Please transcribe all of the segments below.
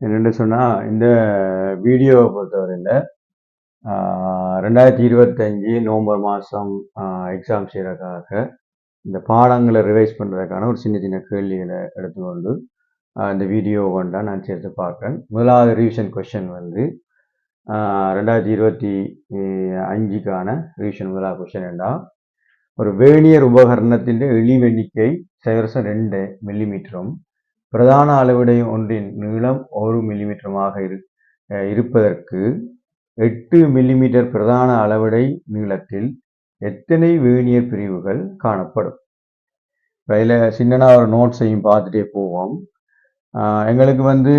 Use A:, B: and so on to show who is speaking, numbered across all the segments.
A: என்னென்னு சொன்னால் இந்த வீடியோவை பொறுத்தவரையில் 2025 நவம்பர் மாதம் எக்ஸாம் செய்கிறதுக்காக இந்த பாடங்களை ரிவைஸ் பண்ணுறதுக்கான ஒரு சின்ன சின்ன கேள்விகளை எடுத்துக்கொண்டு இந்த வீடியோ கொண்டா நான் சேர்த்து பார்க்குறேன். முதலாவது ரிவிஷன் கொஷின் வந்து 2025க்கான ரிவிஷன் முதலாவது கொஷின் என்றால், ஒரு வேணியர் உபகரணத்தின் எளிவெண்ணிக்கை 0.2 மில்லிமீட்டரும் பிரதான அளவிடை ஒன்றின் நீளம் 1 மில்லிமீட்டருமாக இருப்பதற்கு 8 மில்லிமீட்டர் பிரதான அளவிடை நீளத்தில் எத்தனை வேணியர் பிரிவுகள் காணப்படும்? இதில் சின்னனா ஒரு நோட்ஸையும் பார்த்துட்டே போவோம். எங்களுக்கு வந்து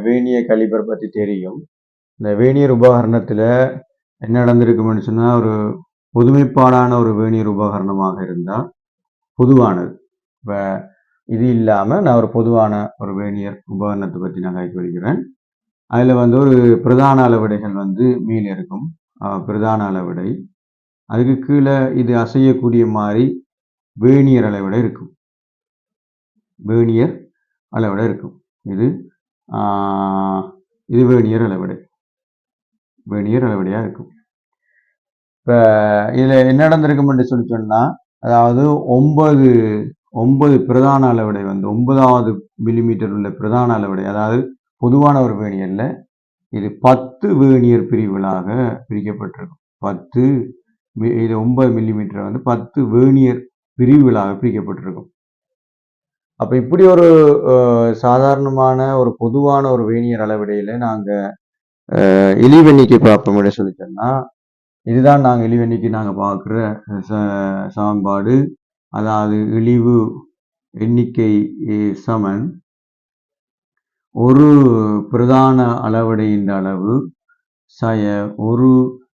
A: வேணியர் கலிபர் பற்றி தெரியும். இந்த வேணியர் உபகரணத்தில் என்ன நடந்திருக்கும்னு சொன்னால், ஒரு பொதுமைப்பாடான ஒரு வேணியர் உபகரணமாக இருந்தால் பொதுவானது. இப்போ இது இல்லாமல் நான் ஒரு பொதுவான ஒரு வேணியர் உபகரணத்தை பற்றி நான் கைப்பற்றிக்கிறேன். அதில் வந்து ஒரு பிரதான அளவிடைகள் வந்து மீன் இருக்கும். பிரதான அளவிடை, அதுக்கு கீழே இது அசையக்கூடிய மாதிரி வேணியர் அளவிடை இருக்கும். வேணியர் அளவிடை இருக்கும். இது இது வேணியர் அளவிடை, வேணியர் அளவிடையாக இருக்கும். இப்போ இதில் என்ன நடந்திருக்கும் என்று சொன்னால், அதாவது 9 பிரதான அளவிடை வந்து 9வது மில்லிமீட்டர் உள்ள பிரதான அளவிடை, அதாவது பொதுவான ஒரு வேணியரில் இது 10 வேணியர் பிரிவுகளாக பிரிக்கப்பட்டிருக்கும். 10 இது 9 மில்லிமீட்டர் வந்து 10 வேணியர் பிரிவுகளாக பிரிக்கப்பட்டிருக்கும். அப்போ இப்படி ஒரு சாதாரணமான ஒரு பொதுவான ஒரு வேணியர் அளவிடையில் நாங்கள் இழிவெண்ணிக்கை பார்ப்போம் என்று சொல்லி சொன்னால், இதுதான் நாங்கள் இழிவெண்ணிக்கை நாங்கள் பார்க்குற சமன்பாடு. அதாவது இழிவு எண்ணிக்கை சமன் ஒரு பிரதான அளவிடையின் அளவு சய ஒரு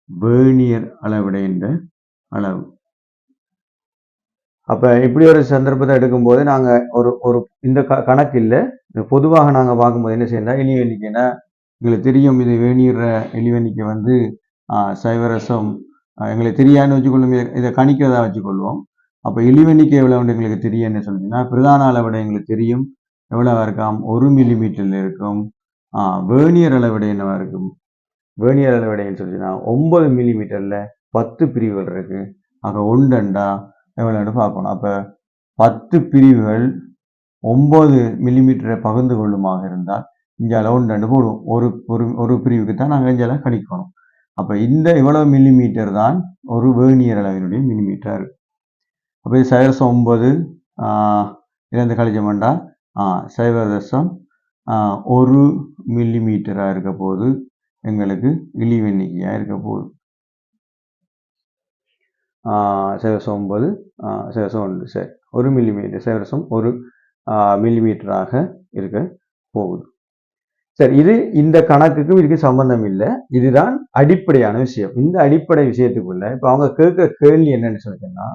A: வேணியர் அளவிடையின் அளவு. அப்போ இப்படி ஒரு சந்தர்ப்பத்தை எடுக்கும்போது நாங்கள் ஒரு இந்த கணக்கு இல்லை, பொதுவாக நாங்கள் பார்க்கும்போது என்ன செய்யணும், இழிவு எண்ணிக்கைன்னா எங்களுக்கு தெரியும். இது வேணியர் இழிவு எண்ணிக்கை வந்து சைவரசம் எங்களுக்கு தெரியாதுன்னு வச்சுக்கொள்ளும். இதை கணிக்கிறதா வச்சுக்கொள்வோம். அப்போ இழிவெண்ணிக்கை எவ்வளவு எங்களுக்கு தெரியும் என்ன சொல்லிச்சுன்னா, பிரதான அளவிடை எங்களுக்கு தெரியும் எவ்வளவா இருக்காம், 1 மில்லிமீட்டரில் இருக்கும். வேணியர் அளவிடை என்னவா இருக்கும், வேணியர் அளவிடைன்னு சொல்லிச்சுன்னா 9 மில்லிமீட்டரில் 10 பிரிவுகள் இருக்கு. ஆக ஒன்றண்டா எவ்வளோன்னு பார்க்கணும். அப்போ 10 பிரிவுகள் 9 மில்லிமீட்டரை பகிர்ந்து கொள்ளுமாக இருந்தால் இஞ்சால ஒன்று போடுவோம். ஒரு பிரிவுக்கு தான் நாங்கள் இஞ்சால கணிக்கணும். அப்போ இந்த இவ்வளவு மில்லிமீட்டர் தான் ஒரு வேணியர் அளவினுடைய மில்லிமீட்டர் இருக்கு. அப்போ இது 0.9 இருந்து கழிச்சோம்டா 0.1 மில்லிமீட்டராக இருக்க போது எங்களுக்கு இழிவெண்ணிக்கையாக இருக்க போகுது. 0.9 0.1 சரி 1 மில்லிமீட்டர் 0.1 மில்லிமீட்டராக இருக்க போகுது. சரி, இது இந்த கணக்குக்கும் இதுக்கு சம்பந்தம் இல்லை. இதுதான் அடிப்படையான விஷயம். இந்த அடிப்படை விஷயத்துக்குள்ள இப்போ அவங்க கேட்குற கேள்வி என்னன்னு சொல்லிட்டோம்னா,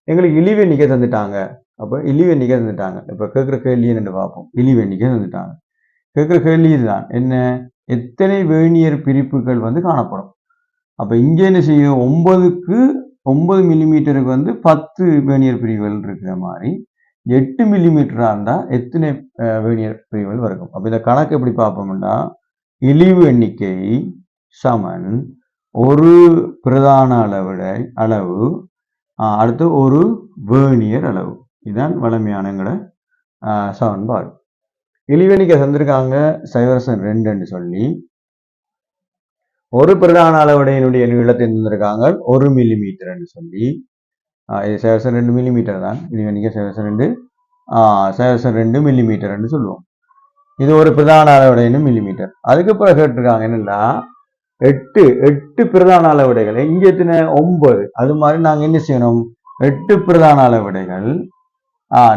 A: எங்களுக்கு இழிவெண்ணிக்கை தந்துட்டாங்க. அப்போ இழிவெண்ணிக்கை தந்துட்டாங்க. இப்போ கேட்குற கேள்வி என்னென்னு பார்ப்போம். இழிவெண்ணிக்கை தந்துட்டாங்க. கேட்குற கேள்வி இதுதான், என்ன, எத்தனை வேணியர் பிரிப்புகள் வந்து காணப்படும். அப்போ இங்கே என்ன செய்யும், 9 மில்லிமீட்டருக்கு வந்து 10 வேணியர் பிரிவுகள் இருக்கிற மாதிரி 8 மில்லிமீட்டராக இருந்தால் எத்தனை வேணியர் பிரிவுகள் இருக்கும். அப்போ இந்த கணக்கு எப்படி பார்ப்போம்னா, இழிவு எண்ணிக்கை சமன் ஒரு பிரதான அளவு அடுத்து ஒரு வேணியர் அளவு. இதுதான் வளமையான எங்களோட சமன்பாடு. இழிவெண்ணிக்கை தந்திருக்காங்க 0.2 சொல்லி, ஒரு பிரதான அளவுடையினுடைய நீளத்தை தந்திருக்காங்க 1 மில்லிமீட்டர் சொல்லி, இது 0.2 மில்லிமீட்டர் தான். இழிவெண்ணிக்கை 0.2 மில்லிமீட்டர் சொல்லுவோம். இது ஒரு பிரதான அளவுடையினு மில்லிமீட்டர். அதுக்கு பிறகு கேட்டிருக்காங்க என்னன்னா, 8 பிரதான அளவிடைகள், இங்கே எத்தனை 9. அது மாதிரி நாங்கள் என்ன செய்யணும், 8 பிரதான அளவிடைகள்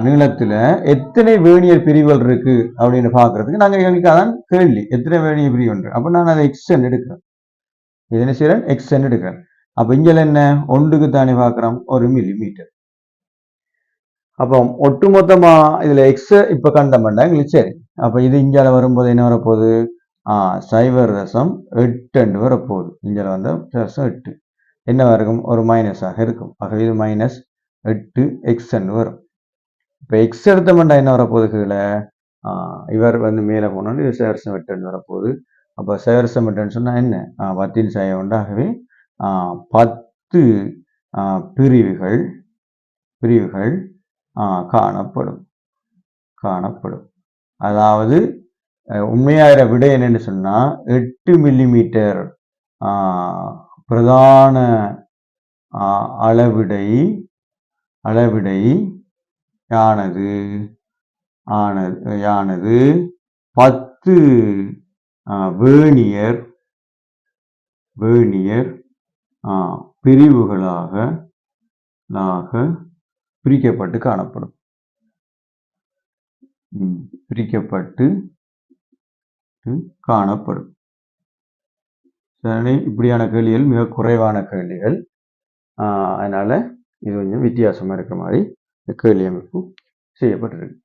A: நீளத்துல எத்தனை வேணியர் பிரிவுகள் இருக்கு அப்படின்னு பாக்குறதுக்கு நாங்கள் எங்களுக்காதான் கேள்வி, எத்தனை வேணியர் பிரிவு. அப்ப நான் அதை எக்ஸ்டெண்ட் எடுக்கிறேன். இது என்ன செய்யறேன், எக்ஸ்டெண்ட் எடுக்கிறேன். அப்ப இங்க என்ன, ஒன்றுக்கு தானே பார்க்கிறோம் 1 மில்லிமீட்டர். அப்போ ஒட்டுமொத்தமா இதுல எக்ஸ் இப்ப கண்டமெண்டா எங்களுக்கு சரி. அப்ப இது இஞ்சால வரும்போது என்ன வரப்போகுது, 0.8 வரப்போகுது. இஞ்சால வந்து 0.8 என்னவா இருக்கும், ஒரு மைனஸாக இருக்கும். ஆகவே இது -8 எக்ஸ் வரும். இப்போ எக்ஸ் எடுத்தமெண்டா என்ன வரப்போகுது, கீழே இவர் வந்து மேலே போனோன்னு இது சேரச மெட்டன் வரப்போகுது. அப்போ சேரச மெட்டன் சொன்னால் என்ன? 10 சாய உண்டாகவே 10 பிரிவுகள் பிரிவுகள் காணப்படும் காணப்படும். அதாவது உண்மையாகிற விடை என்னன்னு சொன்னால் 8 மில்லிமீட்டர் பிரதான அளவிடை யானது 10 வேர்னியர் பிரிவுகளாக பிரிக்கப்பட்டு காணப்படும். சரி, இப்படியான கேள்விகள் மிக குறைவான கேள்விகள். அதனால இது கொஞ்சம் வித்தியாசமா இருக்கிற மாதிரி கேள்வி அமைப்பு செய்யப்பட்டிருக்கு.